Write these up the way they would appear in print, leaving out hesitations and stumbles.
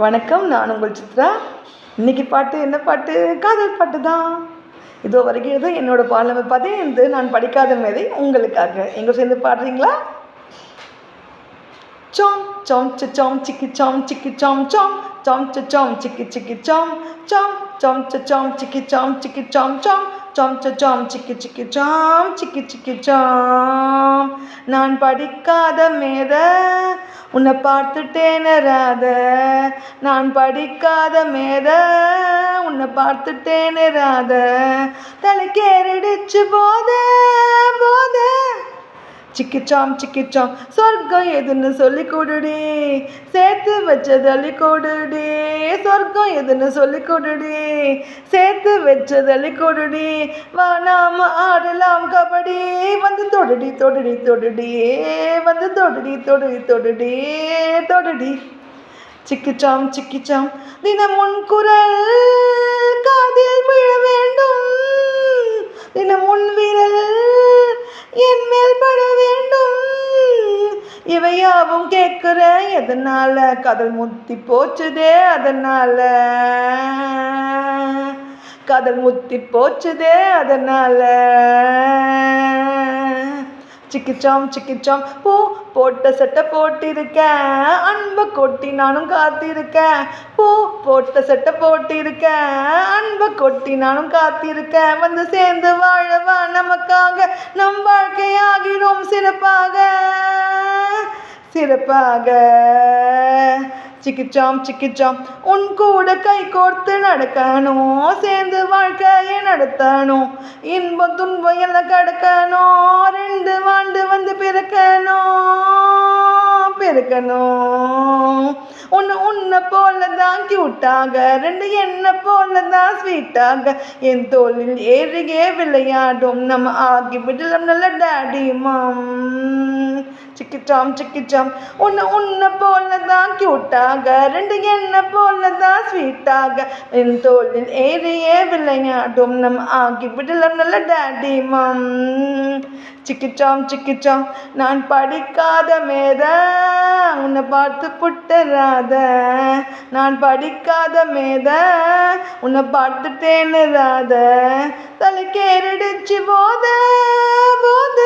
வணக்கம், நான் உங்கள் சித்ரா. இன்னைக்கு பாட்டு என்ன பாட்டு? காதல் பாட்டு தான். இதோ வருகிறது என்னோட பால் நம்பர் 15. நான் படிக்காத மேதை உங்களுக்காக. எங்க சேர்ந்து பாடுறீங்களா? சாம் சாம் சாம் சிக்கி சாம் சிக்கி சாம் சாம் சாம் சாம் சிக்கி சிக்கி சாம் சாம் சாம் சாம் சிக்கி சாம் சிக்கி சாம் சாம் சாம் சாம் சிக்கி சிக்கி சாம் சிக்கி சிக்கி சாம். நான் படிக்காத மேத உன்னை பார்த்துட்டேன ராத. நான் படிக்காத மேத உன்னை பார்த்துட்டேன ராத. தலைக்கேறிடுச்சு போத போத. சிக்கிச்சாம் சிக்கிச்சாம் சொர்க்கம் எதுன்னு சொல்லி கொடுடி, சேர்த்து வச்சதள்ளி கொடுடி. சொர்க்கம் எதுன்னு சொல்லி கொடுடி, சேர்த்து வச்சதள்ளி கொடுடி. வா நாம ஆடலாம் கபடி, வந்து தொடுடி தொடுடி தொடுடி, வந்து தொடுடி தொடுடி தொடுடி தொடுடி. சிக்கிச்சாம் சிக்கிச்சாம் தினம் உன் குரல் காதில் விழ வேண்டும், தினம் உன் விரல் என் மேல் பட வேண்டும். இவையாவும் கேட்குற எதனால? காதல் முத்தி போச்சுதே அதனால, காதல் முத்தி போச்சுதே அதனால. சிக்கிச்சாம் சிக்கிச்சாம் பூ போட்ட சட்டை போட்டிருக்கேன், அன்பை கொட்டி நானும் காத்திருக்கேன். பூ போட்ட சட்டை போட்டிருக்கேன், அன்பை கொட்டி நானும் காத்திருக்கேன். வந்து சேர்ந்து வாழவா நமக்காக, நம் வாழ்க்கையாகிடும் சிறப்பாக சிறப்பாக. சிக்கிச்சாம் சிக்கிச்சாம் உன் கூட கை கோர்த்து நடக்கணும், சேர்ந்து வாழ்க்கையை நடத்தணும். இன்பம் துன்பம் எல்லாம் கடக்கணும், ரெண்டு வாண்டு வந்து பிறக்கணும். உன்னை போலதான் கியூட்டாக, ரெண்டு என்ன போலதான் ஸ்வீட்டாக. என் தோளில் ஏறியே விளையாடும், நம்ம ஆகி விடலாம் நல்ல டாடி மாம். சிக்கிச்சாம் சிக்கிச்சாம் உன்னை போலதான் கியூட்டாக, ரெண்டு என்ன போலதான் ஸ்வீட்டாக. என் தோளில் ஏறியே விளையாடும், நம்ம ஆகி விடலாம் நல்ல டாடி மாம். சிக்கிச்சாம் சிக்கிச்சாம் நான் படிக்காத மேத உன்னை பார்த்து புட்டராத. நான் படிக்காத மேத உன்னை பார்த்துட்டேன்னு ராத. தலைக்கேறிடுச்சு போத போத.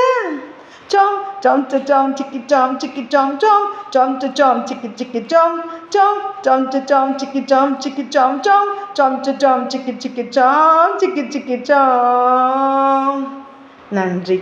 சாம் சாம் சாம் சிக்கி சாம் சிக்கி சாம் சாம் சாம் சாம் சிக்கி சிக்கி சாம் சாம் சாம் சாம் சிக்கி சாம் சிக்கி சாம் சாம் சாம் சாம் சிக்கி சிக்கி சாம் சிக்கி சிக்கி சாம். நன்றி.